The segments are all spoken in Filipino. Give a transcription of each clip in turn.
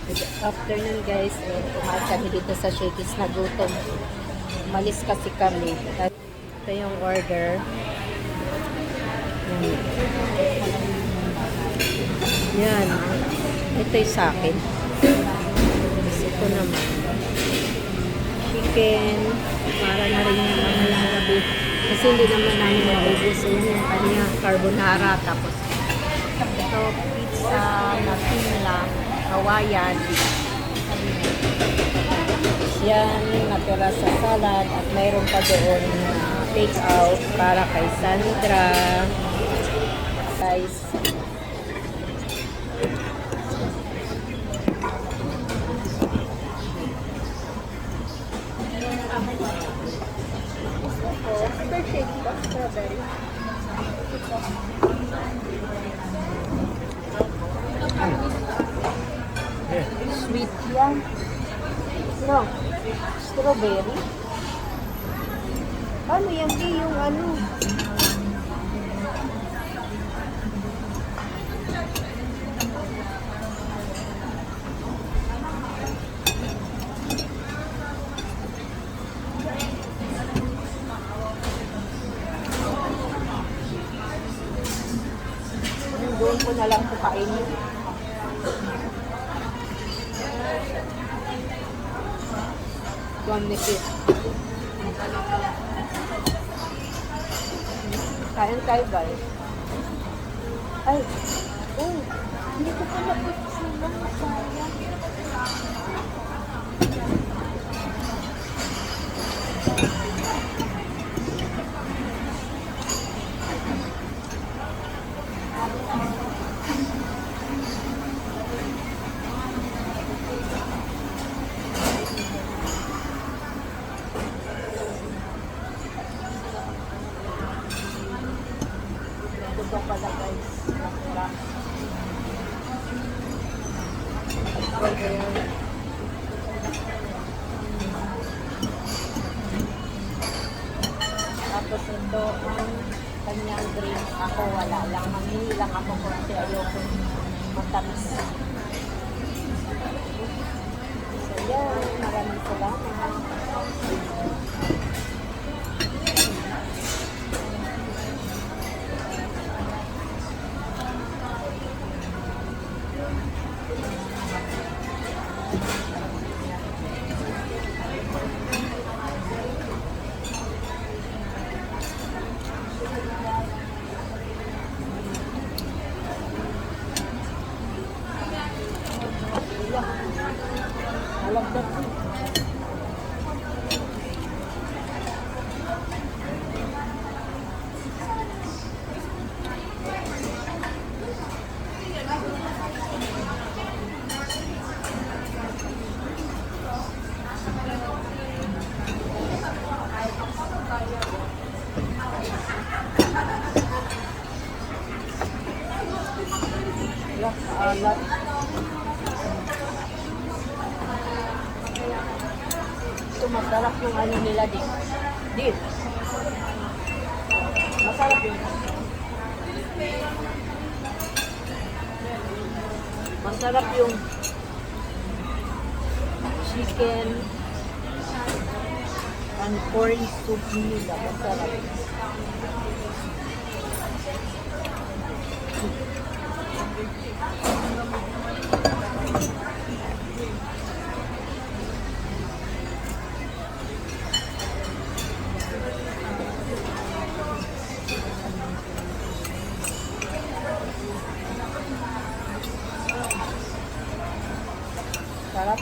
Good afternoon guys. Kumain kami dito sa Shakey's na gutom. Umalis kasi kami. Ito yung order. Yan. Ito yung sa akin. Ito naman. Chicken. Para na rin yung mga gabi. Kasi hindi naman namin maubos. Yan yung kanya carbonara. Tapos ito pizza na pinla. Hawaiian. Yan, natira sa salad at mayroon pa doon na take out para kay Sandra. Guys. Super shake ba? Strawberry. Sweet yan. No. Strawberry. Ano yan? Yung ano? Doon ko na lang po kainin. Nipit. Kain tayo guys. Ay, oh, hindi ko pa napit sila. Sayang. Ito pala guys. Tapos ito ang kanyang drink. Ako wala lang. Mamili lang ako kasi ayoko matamis. So yan. Maraming salamat. Malagdag ko. Alat. Ito masarap yung ano nila din. Din. Masarap yun. Masarap yung chicken and corn soup nila. Masarap. Sarap.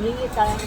Hingi tayo.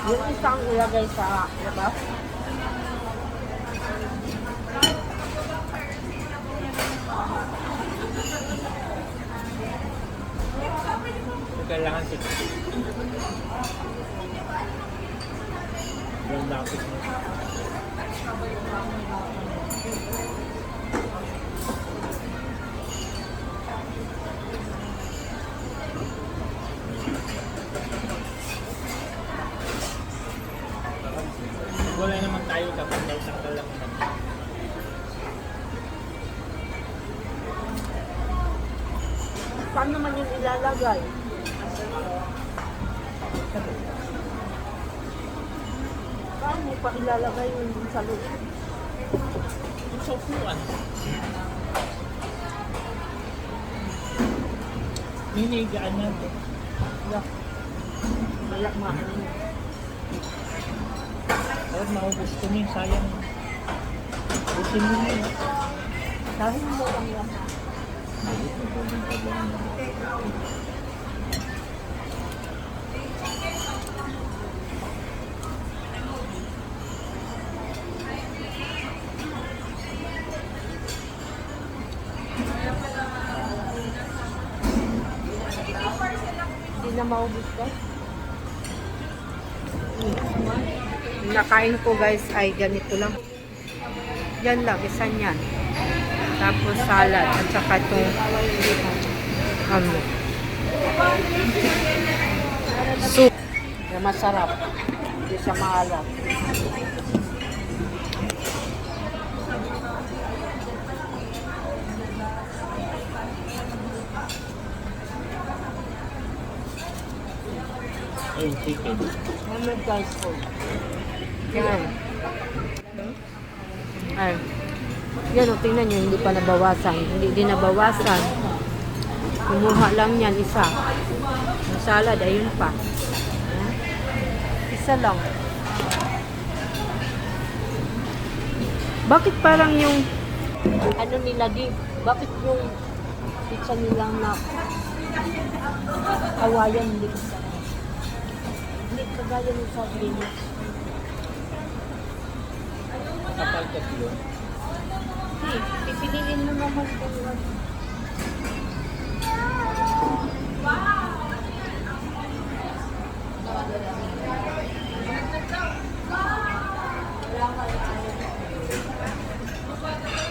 Yung isang ilagay sa, diba? Kailangan six. Yung lapis mo. Wala naman tayo kapag naisakal lang naman. Saan naman yung ilalagay? Saan mo pa ilalagay yung sa loob? Yung sa upuan. May naigaan na ito. Malak maano. Huwag maubos ko niya, sayang. Ubusin mo na yun. Dahil mo lang yan. Hindi na maubos ka? Nakain ko guys ay ganito lang. Yan lang, isa niyan. Tapos salad at saka itong soup na masarap. Hindi siya maalat. Ayun, chicken. Ano guys po? Yan. Ay. Yan o, tingnan nyo, hindi pa nabawasan. Hindi din nabawasan. Kumuha lang yan, isa. Yung salad, ayun pa. Ayan. Isa lang. Bakit parang yung ano nila di? Bakit yung pizza nilang na Hawaiian hindi ko sa hindi kagaya ng sa Pilipinas. Kapal ka sila. Pipiliin mo naman kung ano.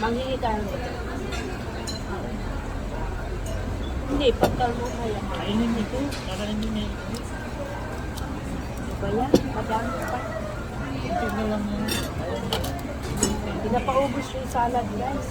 Manghingi tayo mo. Hindi, pagkal mo kaya. Kainin nito. Kakainin niya ito. Diba yan? Madami pa. Ito na lang yan. Pinapaubos yung salad, guys.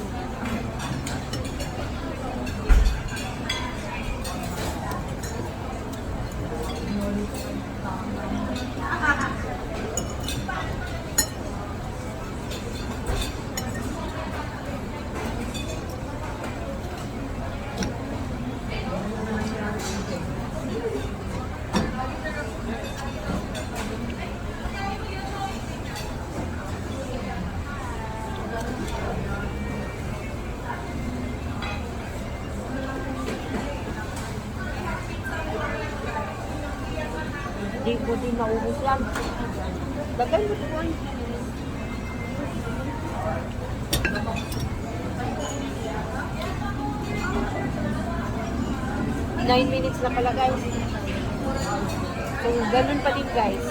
Hindi ko din naubos yan. Lagay mo doon. Nine minutes na pala guys. So ganun pa din guys.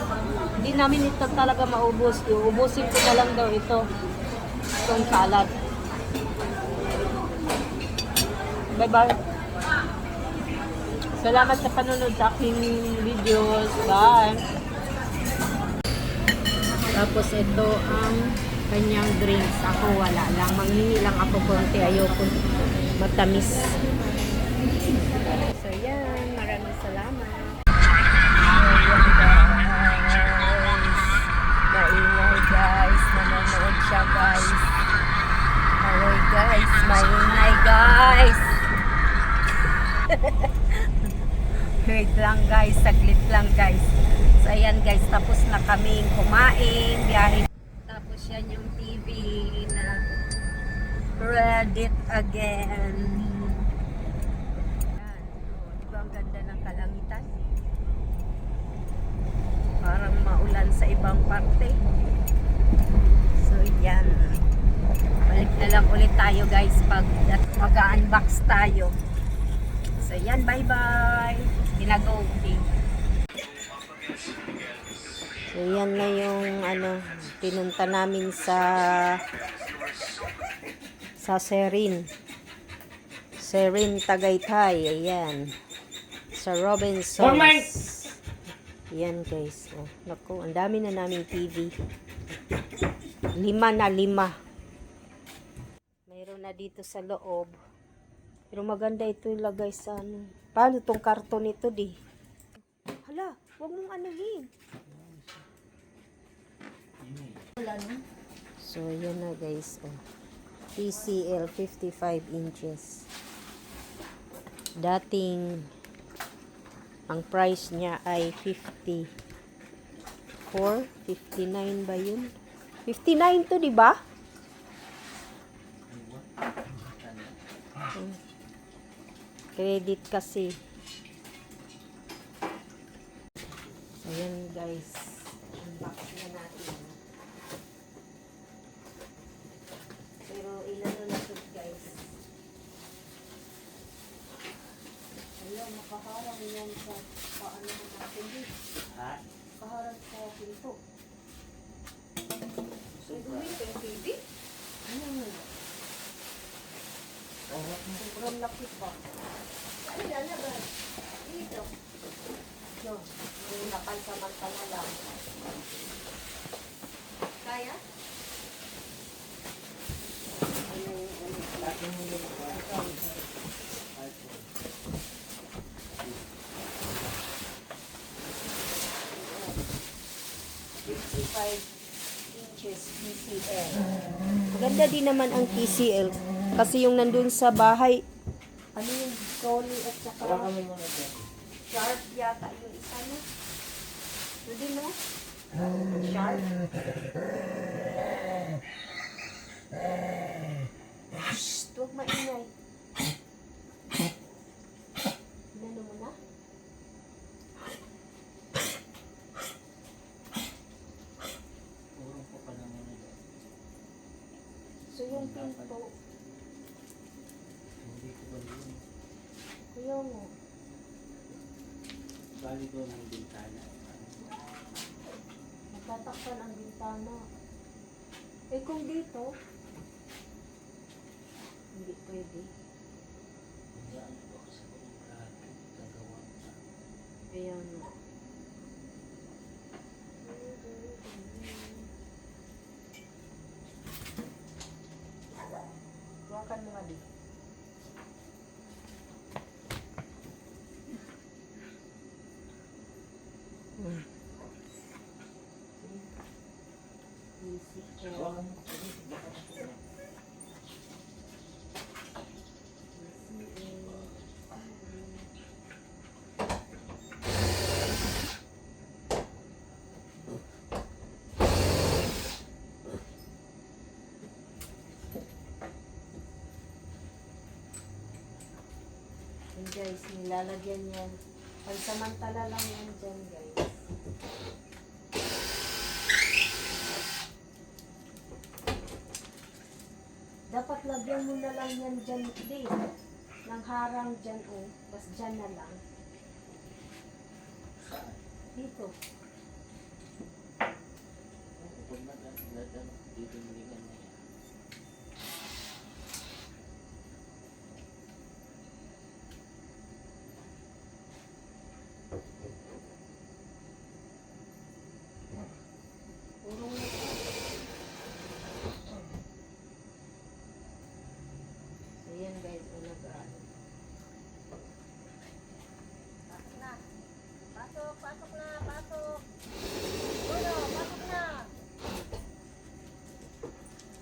Hindi namin ito talaga maubos. Uubusin ko na lang daw ito. Itong salad. Bye bye. Salamat sa panonood sa aking videos. Bye! Tapos ito ang kanyang drinks. Ako wala lang. Manghingi lang ako konti. Ayoko matamis. So yan. Maraming salamat. Maingay guys. Nanonood siya guys. Maingay guys. Maingay guys. Wait lang guys, saglit lang guys. So ayan guys, tapos na kaming kumain, biyahe. Tapos yan yung TV na Reddit again. Yan. O, diba ang ganda ng kalangitan? Parang maulan tayo guys pag mag-unbox tayo. So yan, bye-bye. Ginagaw din. So yan na yung pinunta namin sa Serin Tagaytay. Ayan. Sa Robinsons. Ayan guys. Oh, naku, ang dami na namin TV. 5 na 5. Mayroon na dito sa loob. Pero maganda ito ilagay sa Paano itong karton ito di? Hala, huwag mong anuhin. So, yan na guys. Oh. TCL 55 inches. Dating, ang price niya ay 54, 59 ba yun? 59 to, di ba? Credit kasi. Ayan guys. Unbox na natin. Pero ilan na ito guys. Alam, makaharang yan sa paano natin dito. Ha? Makaharang sa pinto. So, gawin ito yung TV? Ano mo? Sobrang laki pa. Ano yan na ba? Dito. Yun. Yung napansamantala lang. Kaya? TCL. Maganda din naman ang TCL. Kasi yung nandun sa bahay, ano yung Sony at saka Sharp yata yung isa no? Hindi no? Sharp. Shhh, huwag maingay. Inano mo na? So yung pinto, kuya mo. Bali ko ng bintana. Nagtatakpan ang bintana. Eh kung dito, hindi pwede. Kaya nga. Huwakan mo nga di. Yan guys, nilalagyan yan. Pansamantala lang yan dyan guys. Dapat lagyan mo na lang yan dyan din. Nang harang dyan oh. Tapos dyan na lang. Dito. Urong na. Ayan guys, alagaan. Pasok na. Pasok na, pasok. Uno, pasok na.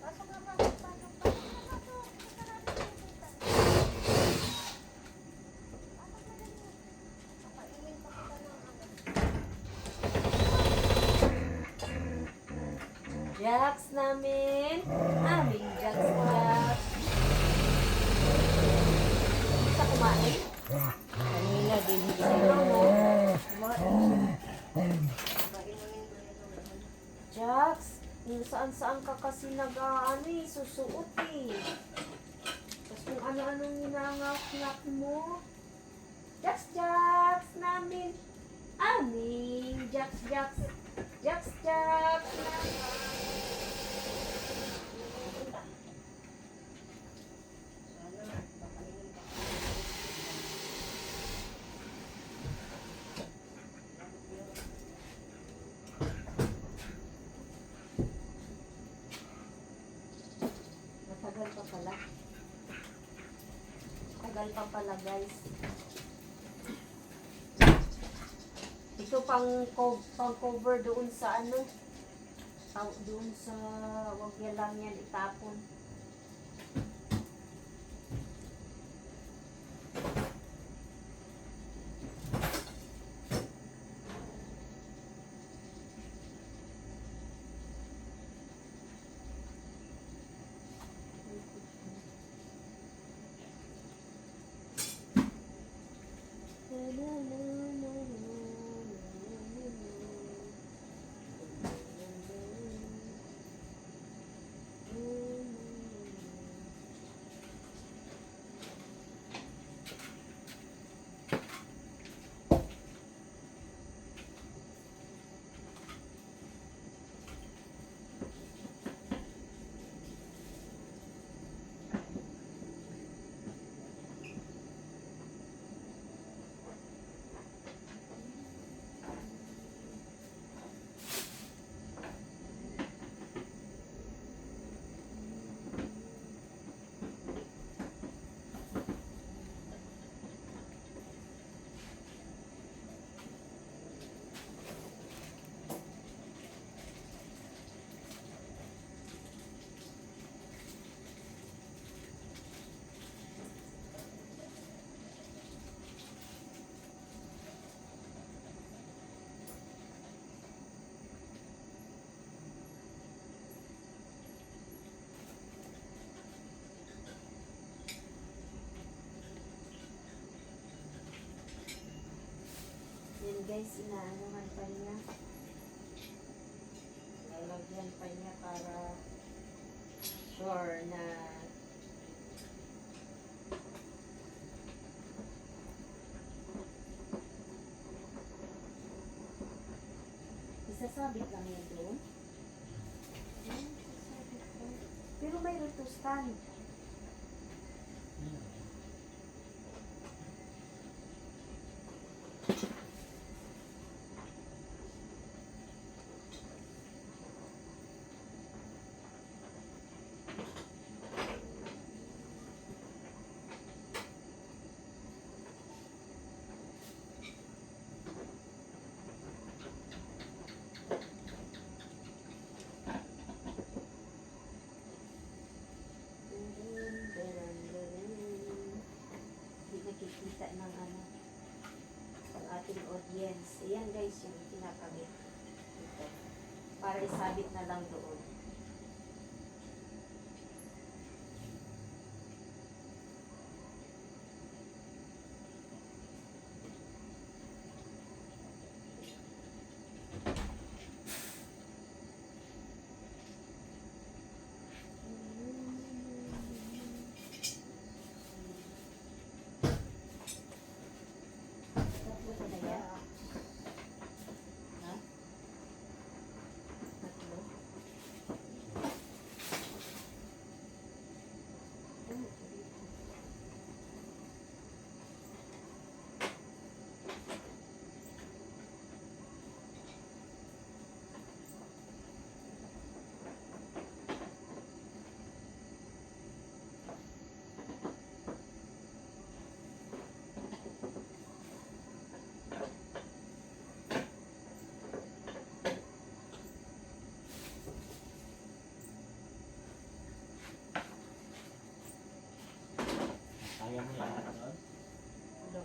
Pasok na, pasok. Pakainin pa kita ng Jacks namin. Aming Jacks. Sa kumain? Kanina din hindi Jacks, yung saan-saan ka kasi susuot eh. kung ano-anong ninangak-ngak mo. Jaks namin. Aming Jaks. Jaks namin. Matagal pa pala. Tagal pa pala, guys. Ito pang cover doon sa ano. Doon sa wag yan lang yan itapon. Yan guys, inaanuhan pa niya. Lalagyan pa niya para sure na isasabit lang yan doon. Isasabit ko. Pero may retustan. Nakikita ng ano ang ating audience. Ayan guys, yung kinakabit ito. Para isabit na lang doon. Tatlo ko na yan. Ha? Tatlo? Kaya mo yan doon? Ano?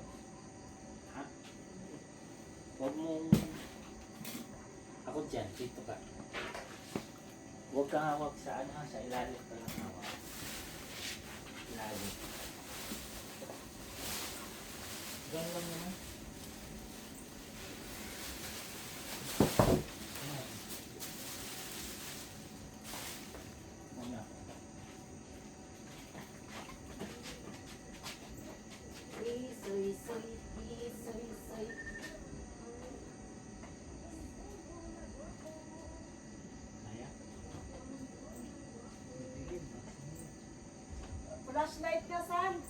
Ha? Huwag mong... Ako dyan, dito ka. Huwag kang hawak sa ano, sa ilalim ka lang hawak. Ilalim. Diyan lang naman. Ayan. Muna. Flashlight ka, San?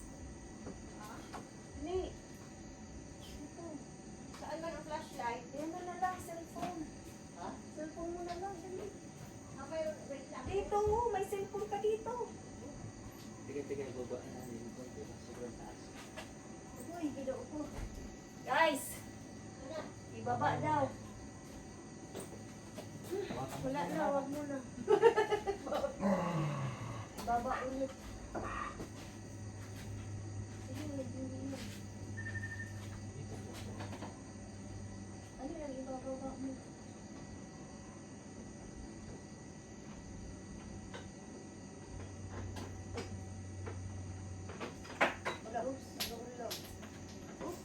Ni. Ito. Saan ba ang flashlight? Yan mo na lang, cellphone. Ha? Cellphone mo na lang, dali. Wait lang. Dito, may cellphone ka dito. Tiga-tiga, baba na yung konti. Sobrang taas. Uy, gilo ko. Guys, ibaba daw. Wala na, wag mo na. Baba ulit. Sige, medyo na. Dito po. Ano lang, ibababa mo. Wala, oops, nag-ulo. Oops.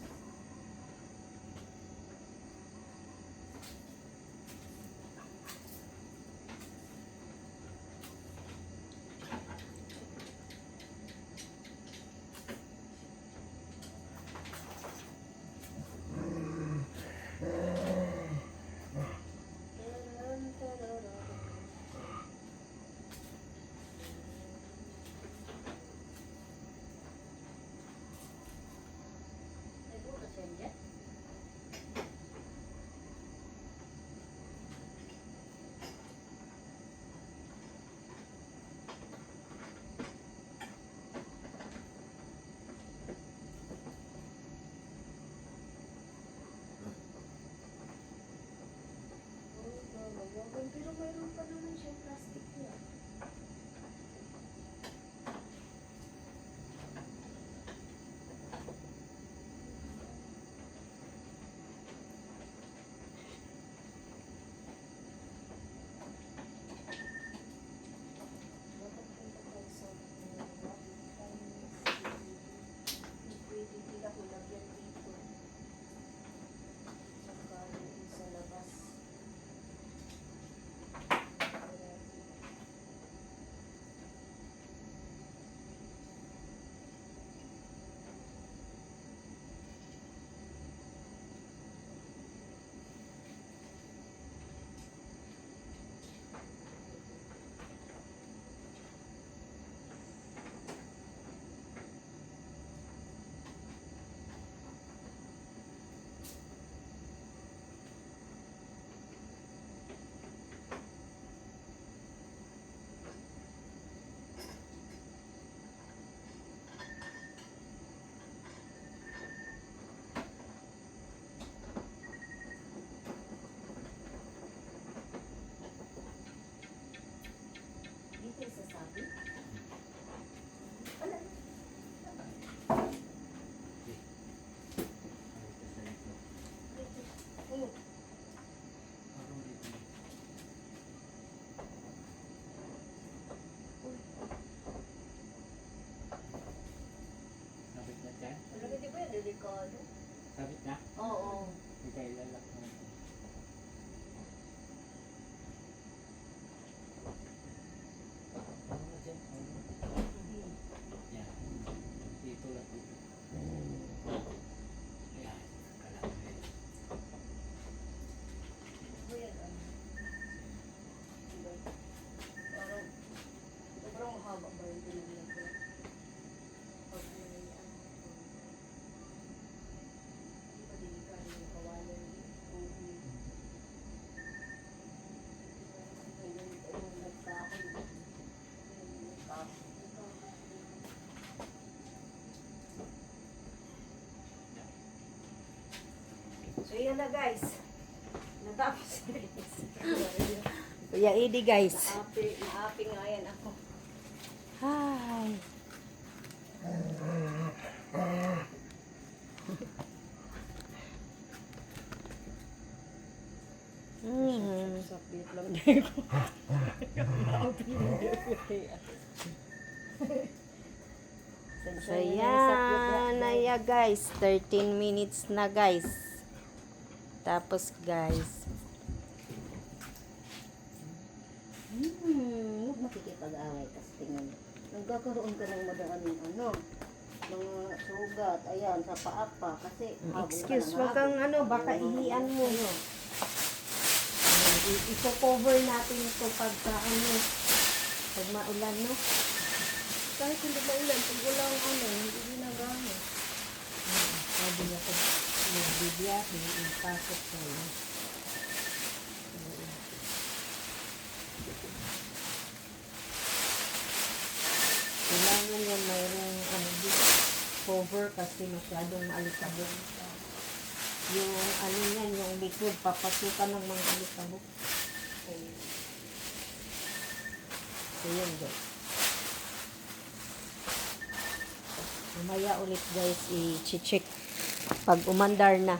May butas yan dyan? Pero mayroon pa naman siyang plastic niya. Dapat punta tayo sa pwede din ako lagyan dito. Saka yung sa labas. Dito isasabi? Wala. Oh. Parang dito. Sabit na dyan? Wala ka di ba yung delikado? Sabit na? Oo. Hindi tayo lalak mo. Ano na dyan? Yan. Dito lang dito. Yan. Kalapit. Ano yan? Diba? Parang sobrang mahaba ba yung tinignan ko? Pag may ano. Di ba delikado yung kawalan yung tubig? May ganito yung nagkakon. Yung nagkakon. So yun na guys. Natapos guys. Kuya Edi guys. Naapi nga yan ako. Hi. Sakit lang din ko. So yan na ya guys. 13 minutes na guys. Tapos guys. Huwag makikipag-away kasi tingnan. Nagkakaroon ka ng madaling ano. Mga sugat. Ayan, sa paa pa. Kasi excuse, wag kang ano, baka ihian mo. No? Ipo-cover natin ito pagka ano. Pag maulan, no? kahit hindi maulan, pag walang ano, hindi ginagamit. Sabi niya kung magbibiyahe, ipasok ko yun. Kailangan yan mayroong ano, cover kasi masyadong maalikabok. Yung ano yan, yung likod, papasukan ng mga alikabok. So yun guys. Mamaya ulit guys, i-check pag umandar na.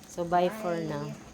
So bye for now.